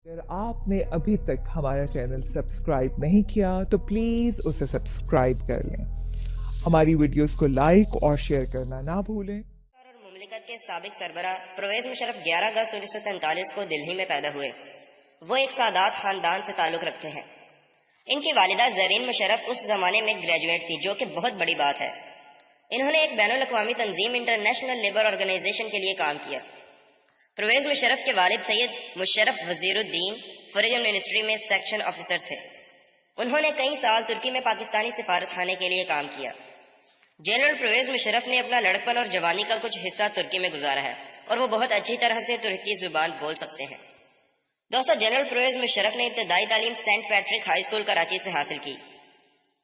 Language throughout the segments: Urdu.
اگر آپ نے ابھی تک ہمارا چینل سبسکرائب نہیں کیا تو پلیز اسے سبسکرائب کر لیں. ہماری ویڈیوز کو لائک اور شیئر کرنا نہ بھولیں. اور مملکت کے سابق سربراہ پرویز مشرف 11 اگست 1943 کو دلہی میں پیدا ہوئے. وہ ایک سادات خاندان سے تعلق رکھتے ہیں. ان کی والدہ زرین مشرف اس زمانے میں گریجویٹ تھی، جو کہ بہت بڑی بات ہے. انہوں نے ایک بین الاقوامی تنظیم انٹرنیشنل لیبر آرگنائزیشن کے لیے کام کیا. پرویز مشرف کے والد سید مشرف وزیر الدین فورین منسٹری میں سیکشن آفیسر تھے. انہوں نے کئی سال ترکی میں پاکستانی سفارت خانے کے لیے کام کیا. جنرل پرویز مشرف نے اپنا لڑکپن اور جوانی کا کچھ حصہ ترکی میں گزارا ہے اور وہ بہت اچھی طرح سے ترکی زبان بول سکتے ہیں. دوستو، جنرل پرویز مشرف نے ابتدائی تعلیم Saint Patrick high school Karachi سے حاصل کی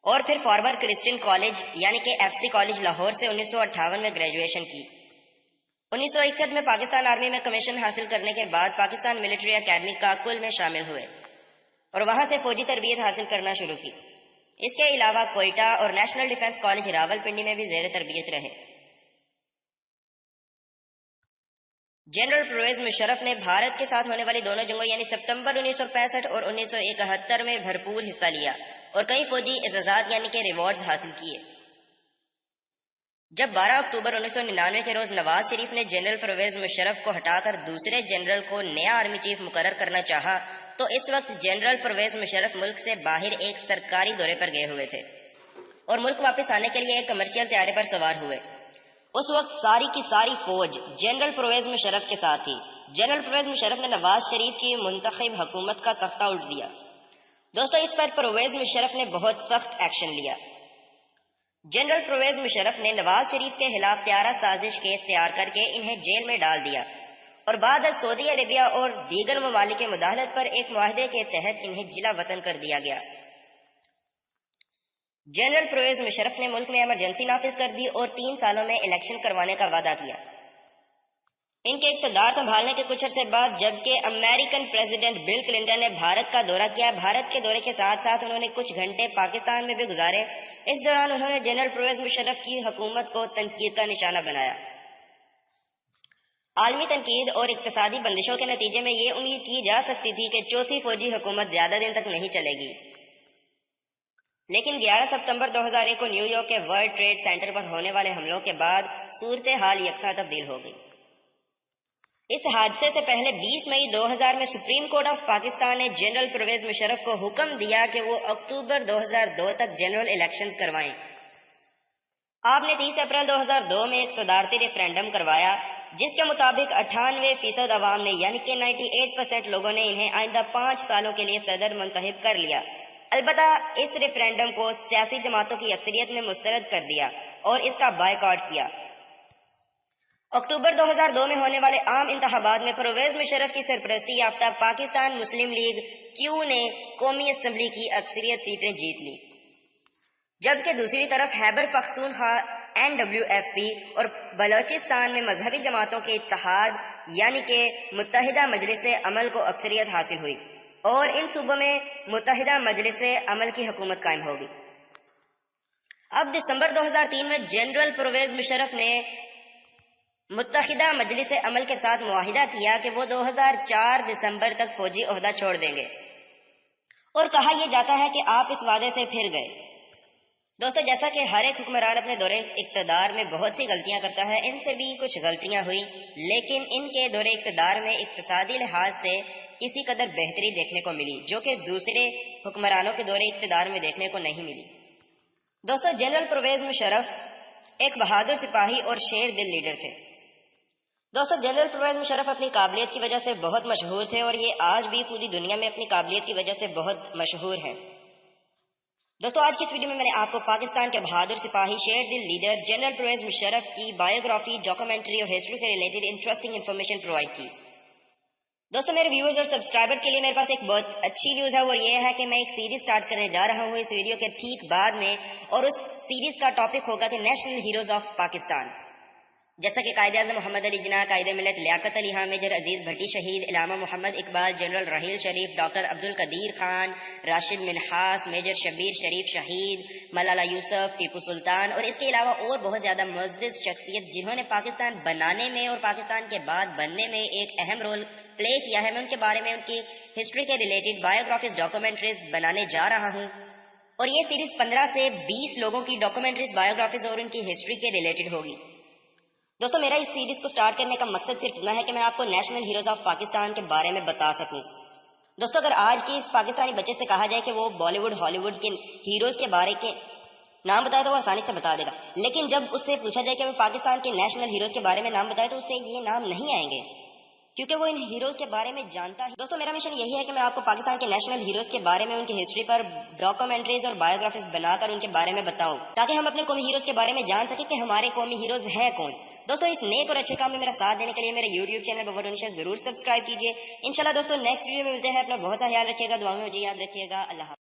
اور پھر فارورڈ کرسچن کالج یعنی کہ ایف سی کالج لاہور سے 1958 میں گریجویشن کی. 1961 میں پاکستان آرمی میں کمیشن حاصل کرنے کے بعد پاکستان ملٹری اکیڈمی کاکل میں شامل ہوئے اور وہاں سے فوجی تربیت حاصل کرنا شروع کی. اس کے علاوہ کوئٹہ اور national defence college Rawal Pindi میں بھی زیر تربیت رہے. جنرل پرویز مشرف نے بھارت کے ساتھ ہونے والی دونوں جنگوں یعنی ستمبر 1965 اور 1971 میں بھرپور حصہ لیا اور کئی فوجی اعزازات یعنی کہ ریوارڈز حاصل کیے. جب 12 اکتوبر 1999 کے روز نواز شریف نے جنرل پرویز مشرف کو ہٹا کر دوسرے جنرل کو نیا آرمی چیف مقرر کرنا چاہا تو اس وقت جنرل پرویز مشرف ملک سے باہر ایک سرکاری دورے پر گئے ہوئے تھے اور ملک واپس آنے کے لیے ایک کمرشل طیارے پر سوار ہوئے. اس وقت ساری کی ساری فوج جنرل پرویز مشرف کے ساتھ تھی. جنرل پرویز مشرف نے نواز شریف کی منتخب حکومت کا تختہ الٹ دیا. دوستو، اس پر پرویز مشرف نے بہت سخت ایکشن لیا. جنرل پرویز مشرف نے نواز شریف کے خلاف طیارہ سازش کیس تیار کر کے انہیں جیل میں ڈال دیا اور بعد از سعودی عربیہ اور دیگر ممالک کی مداخلت پر ایک معاہدے کے تحت انہیں جلا وطن کر دیا گیا. جنرل پرویز مشرف نے ملک میں ایمرجنسی نافذ کر دی اور 3 سالوں میں الیکشن کروانے کا وعدہ کیا. ان کے اقتدار سنبھالنے کے کچھ عرصے بعد جبکہ امریکن پریزیڈنٹ بل کلنٹن نے بھارت کا دورہ کیا، بھارت کے دورے کے ساتھ ساتھ انہوں نے کچھ گھنٹے پاکستان میں بھی گزارے. اس دوران انہوں نے جنرل پرویز مشرف کی حکومت کو تنقید کا نشانہ بنایا. عالمی تنقید اور اقتصادی بندشوں کے نتیجے میں یہ امید کی جا سکتی تھی کہ چوتھی فوجی حکومت زیادہ دن تک نہیں چلے گی، لیکن 11 ستمبر 2001 کو نیو یارک کے ورلڈ ٹریڈ سینٹر پر ہونے والے حملوں کے بعد صورتحال یکساں تبدیل ہو گئی. اس حادثے سے پہلے 20 مئی 2000 میں سپریم کورٹ آف پاکستان نے جنرل پرویز مشرف کو حکم دیا کہ وہ اکتوبر 2002 تک جنرل الیکشنز کروائیں. آپ نے 30 اپریل 2002 میں ایک صدارتی ریفرینڈم کروایا جس کے مطابق 98% عوام نے یعنی کہ 98% لوگوں نے انہیں آئندہ 5 سالوں کے لیے صدر منتخب کر لیا. البتہ اس ریفرینڈم کو سیاسی جماعتوں کی اکثریت نے مسترد کر دیا اور اس کا بائیکاٹ کیا. اکتوبر 2002 میں ہونے والے عام انتخابات میں پرویز مشرف کی سرپرستی یافتہ پاکستان مسلم لیگ کیو نے قومی اسمبلی کی اکثریت سیٹیں جیت لی، جبکہ دوسری طرف خیبر پختونخوا NWFP اور بلوچستان میں مذہبی جماعتوں کے اتحاد یعنی کہ متحدہ مجلس عمل کو اکثریت حاصل ہوئی اور ان صوبوں میں متحدہ مجلس عمل کی حکومت قائم ہوگی. اب دسمبر 2003 میں جنرل پرویز مشرف نے متحدہ مجلس عمل کے ساتھ معاہدہ کیا کہ وہ 2004 دسمبر تک فوجی عہدہ چھوڑ دیں گے اور کہا یہ جاتا ہے کہ آپ اس وعدے سے پھر گئے. دوستو، جیسا کہ ہر ایک حکمران اپنے دورے اقتدار میں بہت سی غلطیاں کرتا ہے، ان سے بھی کچھ غلطیاں ہوئی، لیکن ان کے دورے اقتدار میں اقتصادی لحاظ سے کسی قدر بہتری دیکھنے کو ملی جو کہ دوسرے حکمرانوں کے دورے اقتدار میں دیکھنے کو نہیں ملی. دوستو، جنرل پرویز مشرف ایک بہادر سپاہی اور شیر دل لیڈر تھے. دوستو، جنرل پرویز مشرف اپنی قابلیت کی وجہ سے بہت مشہور تھے اور یہ آج بھی پوری دنیا میں اپنی قابلیت کی وجہ سے بہت مشہور ہیں. دوستو، آج کی اس ویڈیو میں میں نے آپ کو پاکستان کے بہادر سپاہی شیر دل لیڈر جنرل پرویز مشرف کی بایوگرافی، ڈاکومنٹری اور ہسٹری سے ریلیٹڈ انٹرسٹنگ انفارمیشن پرووائڈ کی. دوستو، میرے ویورز اور سبسکرائبرز کے لیے میرے پاس ایک بہت اچھی نیوز ہے اور یہ ہے کہ میں ایک سیریز سٹارٹ کرنے جا رہا ہوں اس ویڈیو کے ٹھیک بعد میں، اور اس سیریز کا ٹاپک ہوگا کہ نیشنل ہیروز آف پاکستان. جیسا کہ قائد اعظم محمد علی جناح، قائد ملت لیاقت علی خان، میجر عزیز بھٹی شہید، علامہ محمد اقبال، جنرل رحیل شریف، ڈاکٹر عبد القدیر خان، راشد منہاس، میجر شبیر شریف شہید، ملالہ یوسف، ٹیپو سلطان اور اس کے علاوہ اور بہت زیادہ معزز شخصیت جنہوں نے پاکستان بنانے میں اور پاکستان کے بعد بننے میں ایک اہم رول پلے کیا ہے، میں ان کے بارے میں ان کی ہسٹری کے ریلیٹڈ بایوگرافیز، ڈاکومنٹریز بنانے جا رہا ہوں، اور یہ سیریز 15 سے 20 لوگوں کی ڈاکومنٹریز، بایوگرافیز اور ان کی ہسٹری کے ریلیٹڈ ہوگی۔ دوستو میرا اس سیریز کو سٹارٹ کرنے کا مقصد صرف اتنا ہے کہ میں آپ کو نیشنل ہیروز آف پاکستان کے بارے میں بتا سکوں۔ دوستو اگر آج کے اس پاکستانی بچے سے کہا جائے کہ وہ بالی ووڈ، ہالی ووڈ کے ہیروز کے بارے کے نام بتائے تو وہ آسانی سے بتا دے گا، لیکن جب اس سے پوچھا جائے کہ وہ پاکستان کے نیشنل ہیروز کے بارے میں نام بتائے تو اس سے یہ نام نہیں آئیں گے، کیونکہ وہ ان ہیروز کے بارے میں جانتا ہے۔ دوستو میرا مشن یہی ہے کہ میں آپ کو پاکستان کے نیشنل ہیروز کے بارے میں ان کی ہسٹری پر ڈاکومنٹریز اور بایوگرافیز بنا کر ان کے بارے میں بتاؤں، تاکہ ہم اپنے قومی ہیروز کے بارے میں جان سکیں کہ ہمارے قومی ہیروز ہیں کون۔ دوستو اس نیک اور اچھے کام میں میرا ساتھ دینے کے لیے میرے یوٹیوب چینل بفر ڈونیشن ضرور سبسکرائب کیجیے۔ انشاءاللہ دوستو نیکسٹ ویڈیو میں ملتے ہیں، اپنا بہت سا خیال رکھیے گا، دعاؤں میں مجھے یاد رکھیے گا۔ اللہ حافظ۔